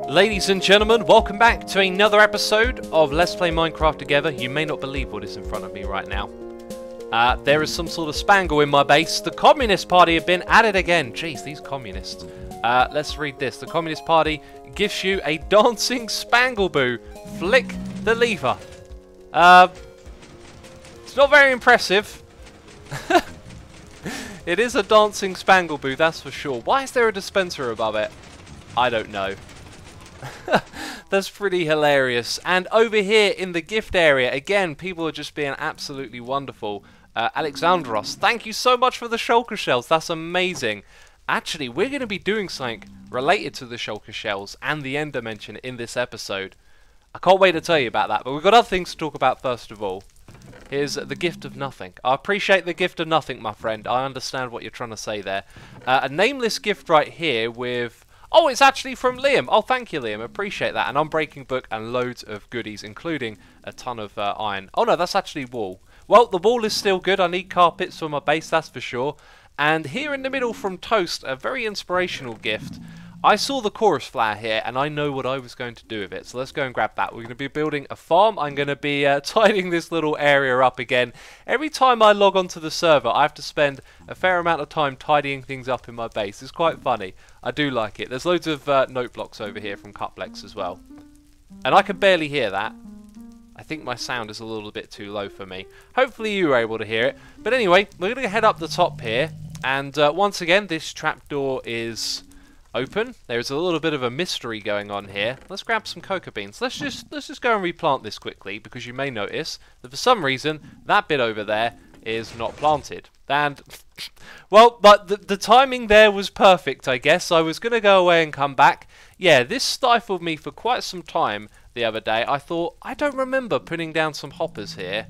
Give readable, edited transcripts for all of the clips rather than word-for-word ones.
Ladies and gentlemen, welcome back to another episode of Let's Play Minecraft Together. You may not believe what is in front of me right now. There is some sort of spangle in my base. The Communist Party have been at it again. Jeez, these communists. Let's read this. The Communist Party gives you a dancing spangle boo. Flick the lever. It's not very impressive. It is a dancing spangle boo, that's for sure. Why is there a dispenser above it? I don't know. That's pretty hilarious. And over here in the gift area, again, people are just being absolutely wonderful. Alexandros, thank you so much for the shulker shells. That's amazing. Actually, we're going to be doing something related to the shulker shells and the end dimension in this episode. I can't wait to tell you about that, but we've got other things to talk about first of all. Here's the gift of nothing. I appreciate the gift of nothing, my friend. I understand what you're trying to say there. A nameless gift right here with... Oh, it's actually from Liam. Oh, thank you, Liam. Appreciate that. An unbreaking book and loads of goodies, including a ton of iron. Oh, no, that's actually wool. Well, the wool is still good. I need carpets for my base, that's for sure. And here in the middle from Toast, a very inspirational gift. I saw the chorus flower here, and I know what I was going to do with it. So let's go and grab that. We're going to be building a farm. I'm going to be tidying this little area up again. Every time I log onto the server, I have to spend a fair amount of time tidying things up in my base. It's quite funny. I do like it. There's loads of note blocks over here from Cutplex as well. And I can barely hear that. I think my sound is a little bit too low for me. Hopefully you were able to hear it. But anyway, we're going to head up the top here. And once again, this trapdoor is... open. There's a little bit of a mystery going on here. Let's grab some cocoa beans. Let's just go and replant this quickly, because you may notice that for some reason that bit over there is not planted. And well, but the timing there was perfect, I guess. I was going to go away and come back. Yeah, this stifled me for quite some time the other day. I thought, I don't remember putting down some hoppers here.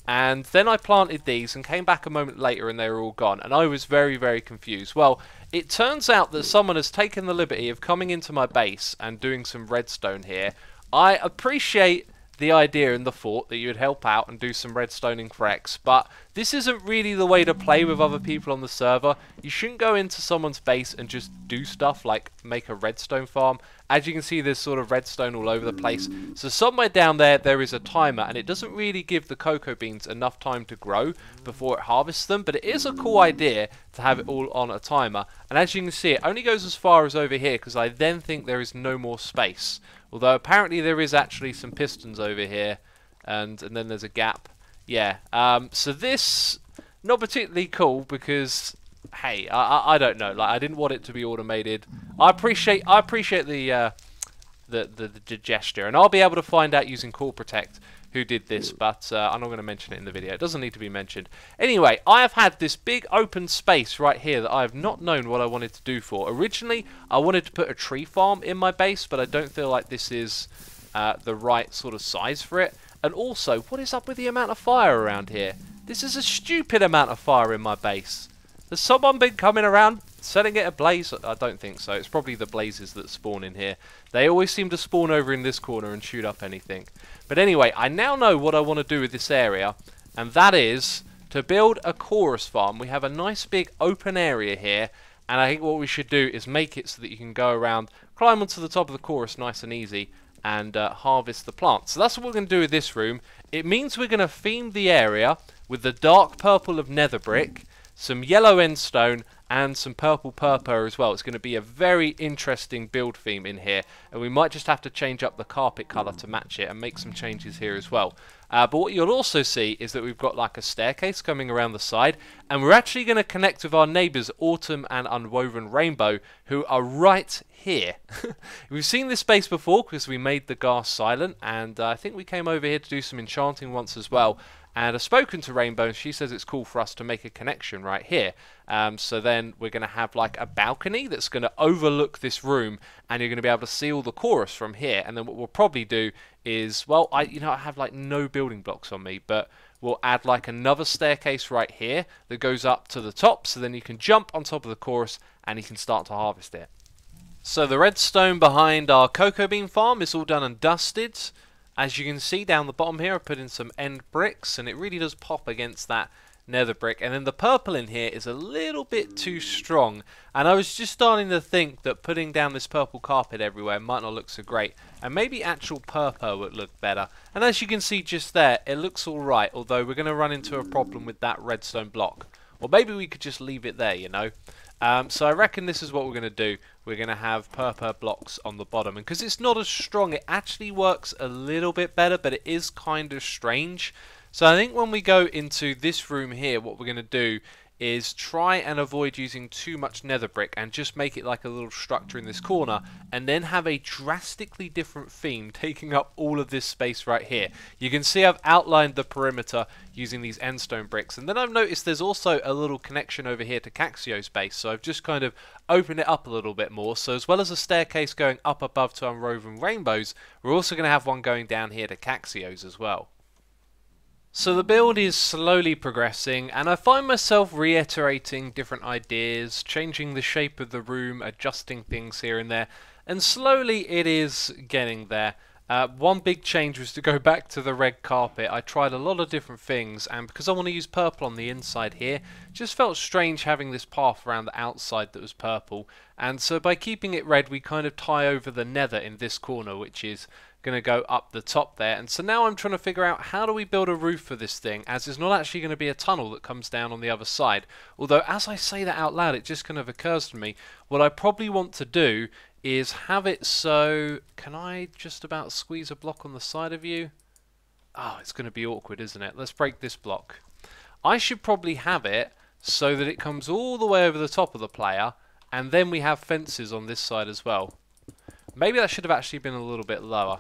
And then I planted these and came back a moment later and they were all gone. And I was very, very confused. Well, it turns out that someone has taken the liberty of coming into my base and doing some redstone here. I appreciate the idea and the thought that you would help out and do some redstoning for X, but this isn't really the way to play with other people on the server. You shouldn't go into someone's base and just do stuff like make a redstone farm. As you can see, there's sort of redstone all over the place. So somewhere down there, there is a timer, and it doesn't really give the cocoa beans enough time to grow before it harvests them, but it is a cool idea to have it all on a timer. And as you can see, it only goes as far as over here, because I then think there is no more space. Although apparently there is actually some pistons over here, and then there's a gap. Yeah, so this, not particularly cool, because... hey, I don't know. Like, I didn't want it to be automated. I appreciate the gesture, and I'll be able to find out using Call Protect who did this, but I'm not going to mention it in the video. It doesn't need to be mentioned. Anyway, I have had this big open space right here that I have not known what I wanted to do for. Originally, I wanted to put a tree farm in my base, but I don't feel like this is the right sort of size for it. And also, what is up with the amount of fire around here? This is a stupid amount of fire in my base. Has someone been coming around setting it ablaze? I don't think so. It's probably the blazes that spawn in here. They always seem to spawn over in this corner and shoot up anything. But anyway, I now know what I want to do with this area, and that is to build a chorus farm. We have a nice big open area here, and I think what we should do is make it so that you can go around, climb onto the top of the chorus nice and easy, and harvest the plants. So that's what we're going to do with this room. It means we're going to theme the area with the dark purple of nether brick, some yellow endstone, and some purple purple as well. It's going to be a very interesting build theme in here, and we might just have to change up the carpet colour to match it and make some changes here as well. But what you'll also see is that we've got like a staircase coming around the side, and we're actually going to connect with our neighbours Autumn and Unwoven Rainbow, who are right here. We've seen this space before because we made the ghast silent, and I think we came over here to do some enchanting once as well. And I've spoken to Rainbow, and she says it's cool for us to make a connection right here. So then we're going to have like a balcony that's going to overlook this room, and you're going to be able to see all the chorus from here. And then what we'll probably do is, well, I have like no building blocks on me, but we'll add like another staircase right here that goes up to the top, so then you can jump on top of the chorus and you can start to harvest it. So the redstone behind our cocoa bean farm is all done and dusted. As you can see down the bottom here, I put in some end bricks, and it really does pop against that nether brick, and then the purple in here is a little bit too strong, and I was just starting to think that putting down this purple carpet everywhere might not look so great, and maybe actual purple would look better. And as you can see just there, it looks alright, although we're going to run into a problem with that redstone block. Or maybe we could just leave it there, you know. So I reckon this is what we're going to do. We're going to have purple blocks on the bottom, and because it's not as strong, it actually works a little bit better, but it is kind of strange. So I think when we go into this room here, what we're going to do is try and avoid using too much nether brick and just make it like a little structure in this corner, and then have a drastically different theme taking up all of this space right here. You can see I've outlined the perimeter using these endstone bricks, and then I've noticed there's also a little connection over here to Caxio's base, so I've just kind of opened it up a little bit more. So as well as a staircase going up above to Unwoven Rainbows, we're also going to have one going down here to Caxio's as well. So the build is slowly progressing, and I find myself reiterating different ideas, changing the shape of the room, adjusting things here and there, and slowly it is getting there. One big change was to go back to the red carpet. I tried a lot of different things, and because I want to use purple on the inside here, it just felt strange having this path around the outside that was purple, and so by keeping it red we kind of tie over the nether in this corner, which is going to go up the top there. And so now I'm trying to figure out how do we build a roof for this thing, as there's not actually going to be a tunnel that comes down on the other side. Although as I say that out loud, it just kind of occurs to me, what I probably want to do is have it so, can I just about squeeze a block on the side of you? Oh, it's going to be awkward, isn't it? Let's break this block. I should probably have it so that it comes all the way over the top of the player, and then we have fences on this side as well. Maybe that should have actually been a little bit lower.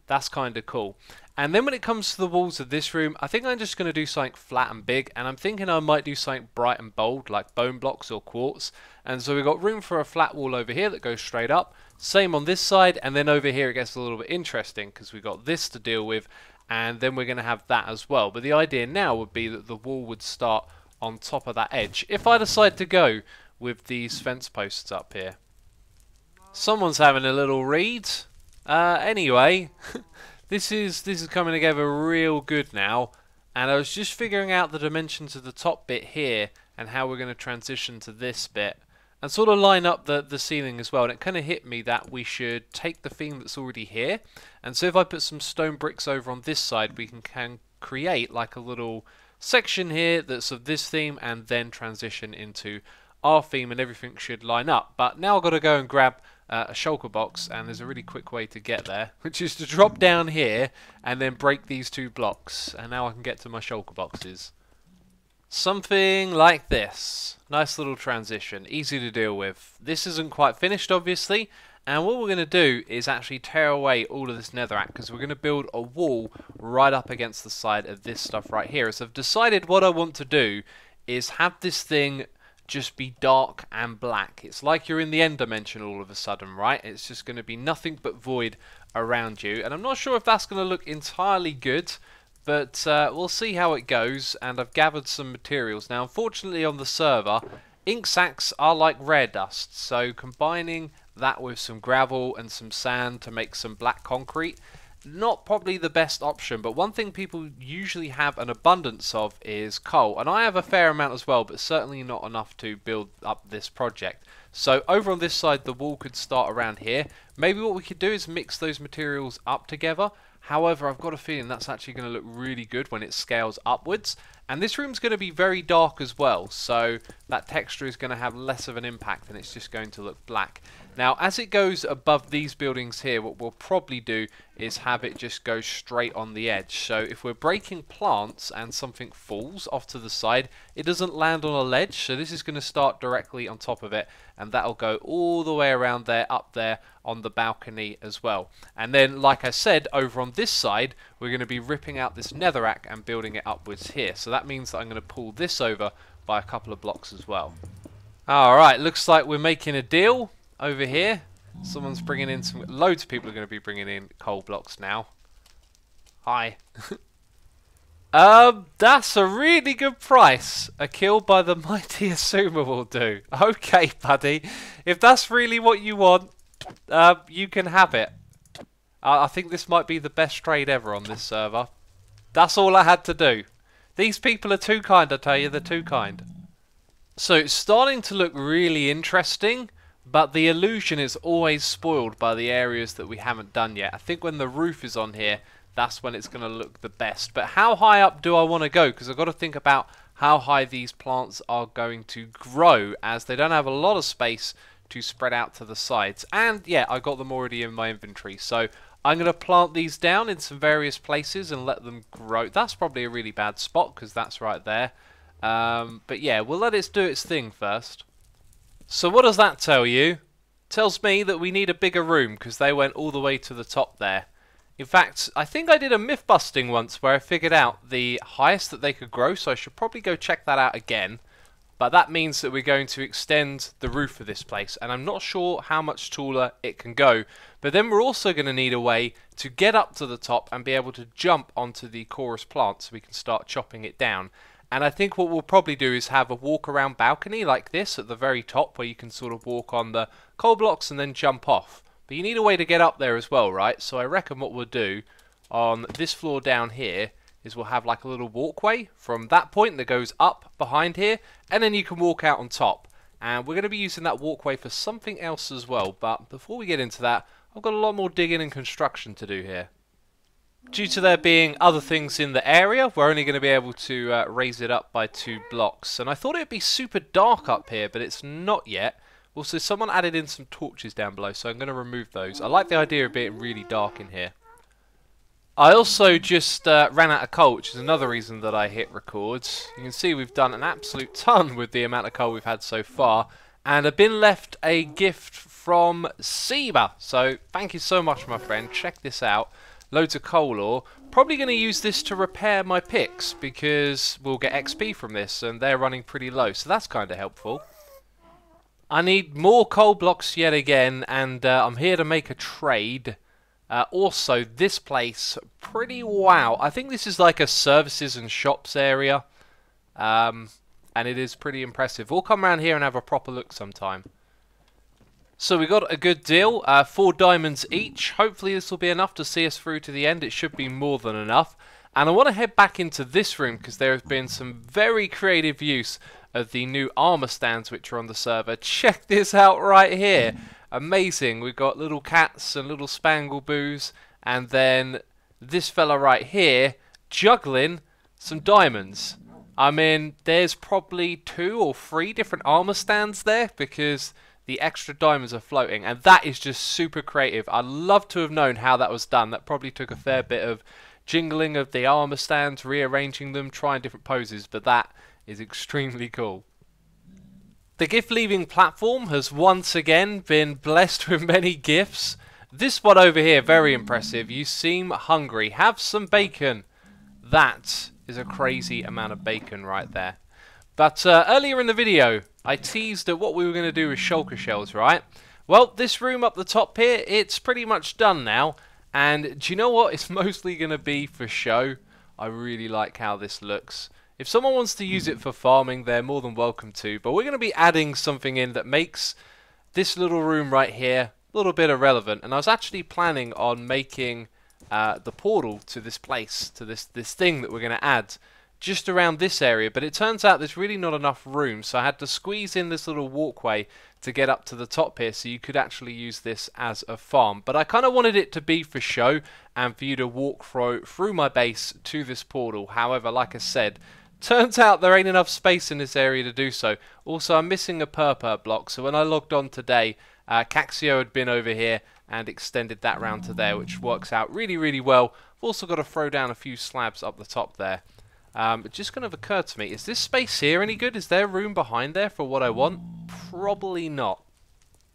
That's kind of cool. And then when it comes to the walls of this room, I think I'm just going to do something flat and big, and I'm thinking I might do something bright and bold like bone blocks or quartz. And so we've got room for a flat wall over here that goes straight up, same on this side, and then over here it gets a little bit interesting because we've got this to deal with, and then we're going to have that as well. But the idea now would be that the wall would start on top of that edge if I decide to go with these fence posts up here. Someone's having a little read. Anyway, this is coming together real good now, and I was just figuring out the dimensions of the top bit here and how we're going to transition to this bit and sort of line up the ceiling as well. And it kind of hit me that we should take the theme that's already here, and so if I put some stone bricks over on this side, we can create like a little section here that's of this theme and then transition into our theme, and everything should line up. But now I've got to go and grab a shulker box, and there's a really quick way to get there, which is to drop down here and then break these two blocks, and now I can get to my shulker boxes. Something like this. Nice little transition, easy to deal with. This isn't quite finished obviously, and what we're going to do is actually tear away all of this netherrack, because we're going to build a wall right up against the side of this stuff right here. So I've decided what I want to do is have this thing just be dark and black. It's like you're in the end dimension all of a sudden, right? It's just going to be nothing but void around you, and I'm not sure if that's going to look entirely good, but we'll see how it goes. And I've gathered some materials. Now unfortunately on the server, ink sacs are like rare dust, so combining that with some gravel and some sand to make some black concrete, not probably the best option. But one thing people usually have an abundance of is coal, and I have a fair amount as well, but certainly not enough to build up this project. So over on this side the wall could start around here. Maybe what we could do is mix those materials up together. However, I've got a feeling that's actually going to look really good when it scales upwards. And this room's going to be very dark as well, so that texture is going to have less of an impact, and it's just going to look black. Now, as it goes above these buildings here, what we'll probably do is have it just go straight on the edge. So if we're breaking plants and something falls off to the side, it doesn't land on a ledge. So this is going to start directly on top of it, and that'll go all the way around there, up there on the balcony as well. And then, like I said, over on this side, we're going to be ripping out this netherrack and building it upwards here. So that means that I'm going to pull this over by a couple of blocks as well. Alright, looks like we're making a deal over here. Someone's bringing in some... Loads of people are going to be bringing in coal blocks now. Hi. That's a really good price. A kill by the mighty Asuma will do. Okay, buddy. If that's really what you want, you can have it. I think this might be the best trade ever on this server. That's all I had to do. These people are too kind, I tell you, they're too kind. So it's starting to look really interesting, but the illusion is always spoiled by the areas that we haven't done yet. I think when the roof is on here, that's when it's going to look the best. But how high up do I want to go? Because I've got to think about how high these plants are going to grow, as they don't have a lot of space to spread out to the sides. And yeah, I got them already in my inventory, so I'm going to plant these down in some various places and let them grow. That's probably a really bad spot because that's right there. But yeah, we'll let it do its thing first. So what does that tell you? Tells me that we need a bigger room because they went all the way to the top there. In fact, I think I did a myth busting once where I figured out the highest that they could grow, so I should probably go check that out again. But that means that we're going to extend the roof of this place, and I'm not sure how much taller it can go. But then we're also going to need a way to get up to the top and be able to jump onto the chorus plant so we can start chopping it down. And I think what we'll probably do is have a walk around balcony like this at the very top, where you can sort of walk on the coal blocks and then jump off. But you need a way to get up there as well, right? So I reckon what we'll do on this floor down here is we'll have like a little walkway from that point that goes up behind here, and then you can walk out on top. And we're going to be using that walkway for something else as well, but before we get into that, I've got a lot more digging and construction to do here. Due to there being other things in the area, we're only going to be able to raise it up by 2 blocks. And I thought it'd be super dark up here, but it's not yet. Also, someone added in some torches down below, so I'm going to remove those. I like the idea of being really dark in here. I also just ran out of coal, which is another reason that I hit record. You can see we've done an absolute ton with the amount of coal we've had so far. And I've been left a gift from Seba. So thank you so much, my friend. Check this out. Loads of coal ore. Probably going to use this to repair my picks because we'll get XP from this and they're running pretty low. So that's kind of helpful. I need more coal blocks yet again, and I'm here to make a trade. Also, this place, pretty wow. I think this is like a services and shops area. And it is pretty impressive. We'll come around here and have a proper look sometime. So we got a good deal. 4 diamonds each. Hopefully this will be enough to see us through to the end. It should be more than enough. And I want to head back into this room because there has been some very creative use of the new armor stands which are on the server. Check this out right here. Amazing. We've got little cats and little spangle boos, and then this fella right here juggling some diamonds. I mean, there's probably 2 or 3 different armor stands there because the extra diamonds are floating, and that is just super creative. I'd love to have known how that was done. That probably took a fair bit of jingling of the armor stands, rearranging them, trying different poses, but that is extremely cool. The gift leaving platform has once again been blessed with many gifts. This one over here, very impressive. You seem hungry. Have some bacon. That is a crazy amount of bacon right there. But earlier in the video, I teased at what we were going to do with shulker shells, right? Well, this room up the top here, it's pretty much done now. And do you know what? It's mostly going to be for show. I really like how this looks. If someone wants to use it for farming, they're more than welcome to. But we're going to be adding something in that makes this little room right here a little bit irrelevant. And I was actually planning on making the portal to this place, to this thing that we're going to add just around this area. But it turns out there's really not enough room. So I had to squeeze in this little walkway to get up to the top here so you could actually use this as a farm. But I kind of wanted it to be for show and for you to walk through my base to this portal. However, like I said, turns out there ain't enough space in this area to do so. Also, I'm missing a purple block, so when I logged on today, Caxio had been over here and extended that round to there, which works out really, really well. I've also got to throw down a few slabs up the top there. It just kind of occurred to me, is this space here any good? Is there room behind there for what I want? Probably not.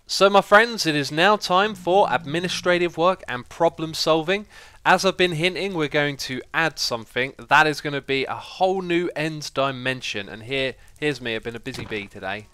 So my friends, it is now time for administrative work and problem solving. As I've been hinting, we're going to add something. That is going to be a whole new end dimension. And here's me, I've been a busy bee today.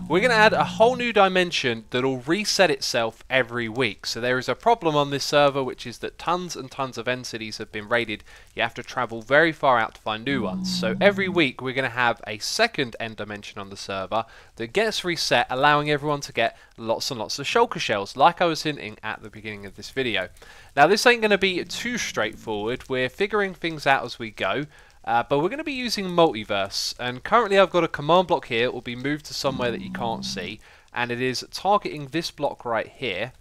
We're going to add a whole new dimension that will reset itself every week. So there is a problem on this server, which is that tons and tons of end cities have been raided. You have to travel very far out to find new ones. So every week we're going to have a second end dimension on the server that gets reset, allowing everyone to get lots and lots of shulker shells, like I was hinting at the beginning of this video. Now this ain't going to be too straightforward. We're figuring things out as we go. but we're going to be using multiverse, and currently I've got a command block here. It will be moved to somewhere that you can't see, and it is targeting this block right here,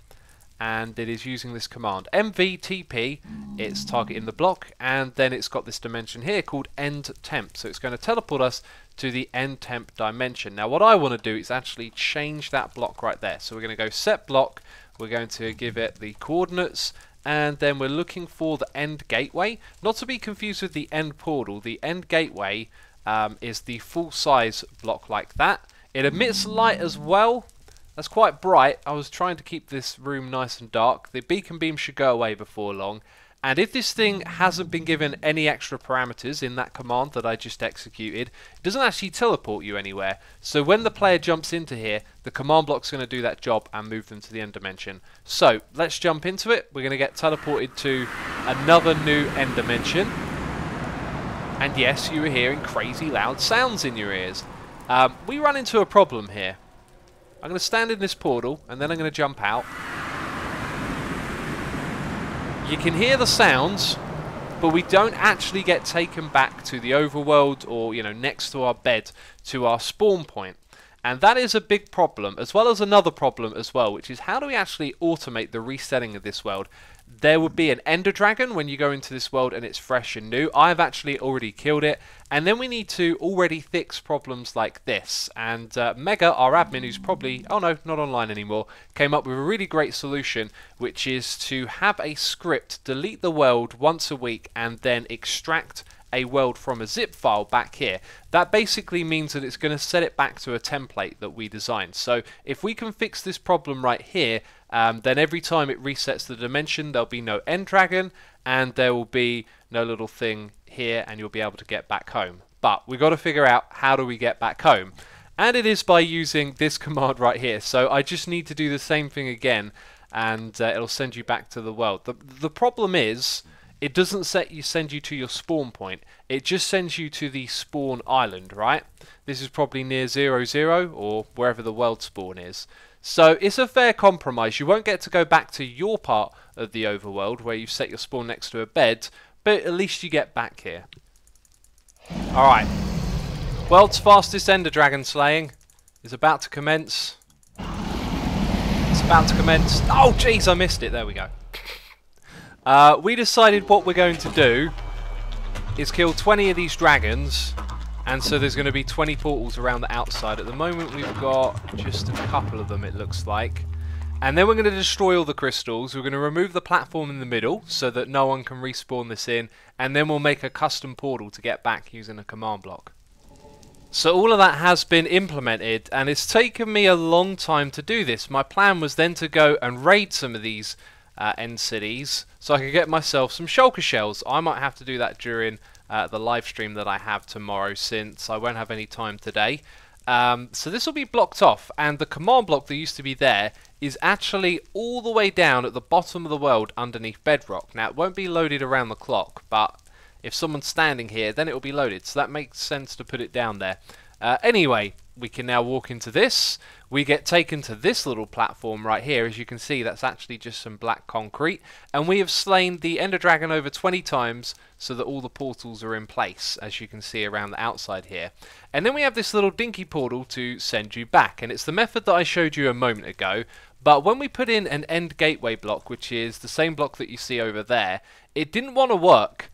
and it is using this command mvtp. It's targeting the block, and then it's got this dimension here called end temp, so it's going to teleport us to the end temp dimension. Now what I want to do is actually change that block right there, so we're going to go set block, we're going to give it the coordinates, and then we're looking for the end gateway, not to be confused with the end portal. The end gateway is the full size block like that. It emits light as well. That's quite bright. I was trying to keep this room nice and dark. The beacon beam should go away before long. And if this thing hasn't been given any extra parameters in that command that I just executed, it doesn't actually teleport you anywhere. So when the player jumps into here, the command block's going to do that job and move them to the end dimension. So let's jump into it. We're going to get teleported to another new end dimension. And yes, you are hearing crazy loud sounds in your ears. We run into a problem here. I'm going to stand in this portal, and then I'm going to jump out. You can hear the sounds, but we don't actually get taken back to the overworld or, you know, next to our bed, to our spawn point. And that is a big problem, as well as another problem as well, which is how do we actually automate the resetting of this world? There would be an ender dragon when you go into this world and it's fresh and new. I've actually already killed it. And then we need to already fix problems like this. And Mega, our admin, who's probably, oh no, not online anymore, came up with a really great solution, which is to have a script delete the world once a week and then extract a world from a zip file back here. That basically means that it's going to set it back to a template that we designed. So if we can fix this problem right here, then every time it resets the dimension, there'll be no end dragon, and there will be no little thing here, and you'll be able to get back home. But we've got to figure out how do we get back home. And it is by using this command right here. So I just need to do the same thing again, and it'll send you back to the world. The problem is, it doesn't send you to your spawn point. It just sends you to the spawn island, right? This is probably near 00 or wherever the world spawn is. So it's a fair compromise. You won't get to go back to your part of the overworld where you set your spawn next to a bed, but at least you get back here. Alright. World's fastest ender dragon slaying is about to commence. It's about to commence. Oh jeez, I missed it. There we go. We decided what we're going to do is kill 20 of these dragons, and so there's going to be 20 portals around the outside. At the moment we've got just a couple of them, it looks like. And then we're going to destroy all the crystals. We're going to remove the platform in the middle so that no one can respawn this in, and then we'll make a custom portal to get back using a command block. So all of that has been implemented, and it's taken me a long time to do this. My plan was then to go and raid some of these end cities so I could get myself some shulker shells. I might have to do that during the live stream that I have tomorrow, since I won't have any time today. So this will be blocked off, and the command block that used to be there is actually all the way down at the bottom of the world underneath bedrock. Now it won't be loaded around the clock, but if someone's standing here then it will be loaded, so that makes sense to put it down there. Anyway, we can now walk into this. We get taken to this little platform right here. As you can see, that's actually just some black concrete, and we have slain the ender dragon over 20 times so that all the portals are in place, as you can see around the outside here. And then we have this little dinky portal to send you back, and it's the method that I showed you a moment ago. But when we put in an end gateway block, which is the same block that you see over there, it didn't want to work.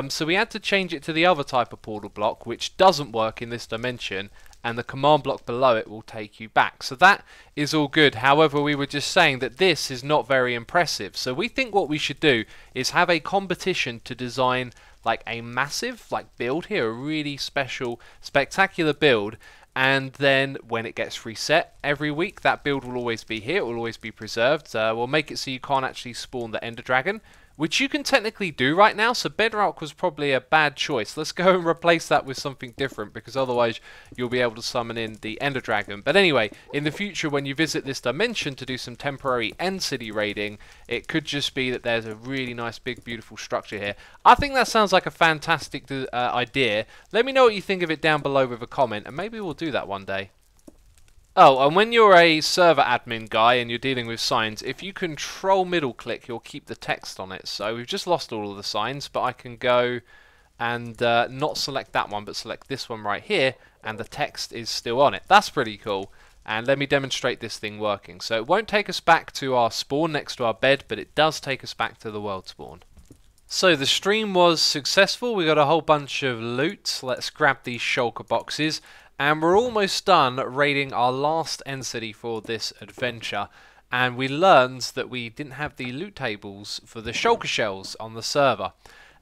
So we had to change it to the other type of portal block, which doesn't work in this dimension, and the command block below it will take you back. So that is all good. However, we were just saying that this is not very impressive. So we think what we should do is have a competition to design like a massive build here, a really special, spectacular build. And then when it gets reset every week, that build will always be here. It will always be preserved. We'll make it so you can't actually spawn the ender dragon, which you can technically do right now, so bedrock was probably a bad choice. Let's go and replace that with something different, because otherwise you'll be able to summon in the ender dragon. But anyway, in the future when you visit this dimension to do some temporary end city raiding, it could just be that there's a really nice big beautiful structure here. I think that sounds like a fantastic idea. Let me know what you think of it down below with a comment, and maybe we'll do that one day. Oh, and when you're a server admin guy and you're dealing with signs, if you control middle click, you'll keep the text on it. So we've just lost all of the signs, but I can go and not select that one, but select this one right here, and the text is still on it. That's pretty cool. And let me demonstrate this thing working. So it won't take us back to our spawn next to our bed, but it does take us back to the world spawn. So the stream was successful. We got a whole bunch of loot. Let's grab these shulker boxes. And we're almost done raiding our last end city for this adventure. And we learned that we didn't have the loot tables for the shulker shells on the server.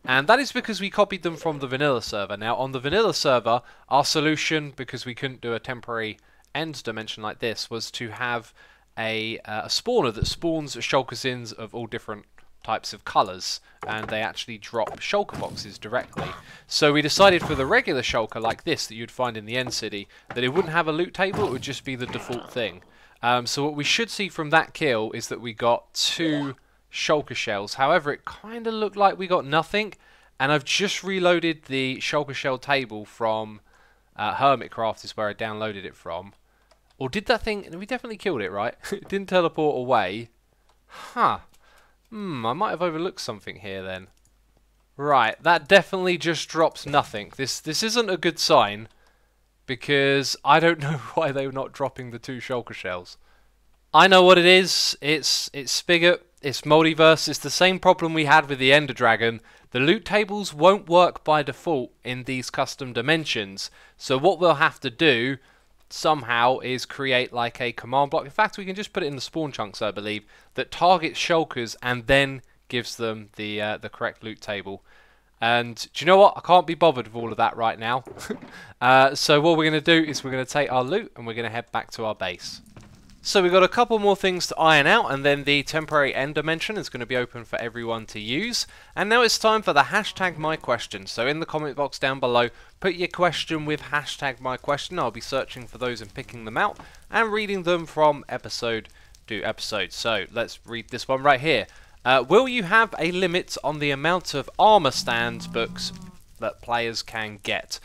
And that is because we copied them from the vanilla server. Now on the vanilla server, our solution, because we couldn't do a temporary end dimension like this, was to have a spawner that spawns shulker of all different types of colours, and they actually drop shulker boxes directly. So we decided for the regular shulker like this that you'd find in the end city, that it wouldn't have a loot table, it would just be the default thing. So what we should see from that kill is that we got 2 shulker shells. However, it kind of looked like we got nothing, and I've just reloaded the shulker shell table from Hermitcraft is where I downloaded it from. Or did that thing... We definitely killed it, right? It didn't teleport away. Huh. I might have overlooked something here then. Right, that definitely just drops nothing. This isn't a good sign, because I don't know why they're not dropping the 2 shulker shells. I know what it is. It's Spigot. It's Multiverse. It's the same problem we had with the Ender Dragon. The loot tables won't work by default in these custom dimensions. So what we'll have to do somehow is create like a command block. In fact, we can just put it in the spawn chunks, I believe, that targets shulkers and then gives them the correct loot table. And do you know what? I can't be bothered with all of that right now. So what we're going to do is we're going to take our loot and we're going to head back to our base. So we've got a couple more things to iron out, and then the temporary end dimension is going to be open for everyone to use. And now it's time for the hashtag my question. So in the comment box down below, put your question with hashtag my question. I'll be searching for those and picking them out and reading them from episode to episode. So let's read this one right here. Will you have a limit on the amount of armor stand books that players can get?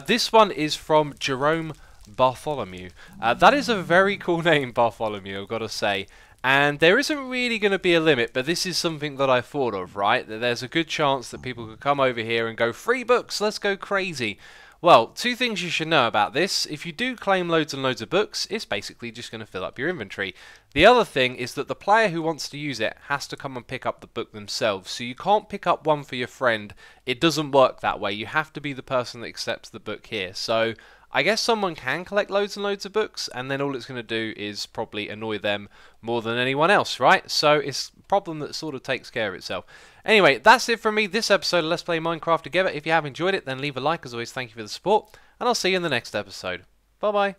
This one is from Jerome Bartholomew. That is a very cool name, Bartholomew, I've got to say. And there isn't really going to be a limit, but this is something that I thought of, right? That there's a good chance that people could come over here and go, free books, let's go crazy. Well, 2 things you should know about this. If you do claim loads and loads of books, it's basically just going to fill up your inventory. The other thing is that the player who wants to use it has to come and pick up the book themselves. So you can't pick up one for your friend. It doesn't work that way. You have to be the person that accepts the book here. So I guess someone can collect loads and loads of books, and then all it's going to do is probably annoy them more than anyone else, right? So it's a problem that sort of takes care of itself. Anyway, that's it from me this episode of Let's Play Minecraft Together. If you have enjoyed it, then leave a like. As always, thank you for the support, and I'll see you in the next episode. Bye-bye.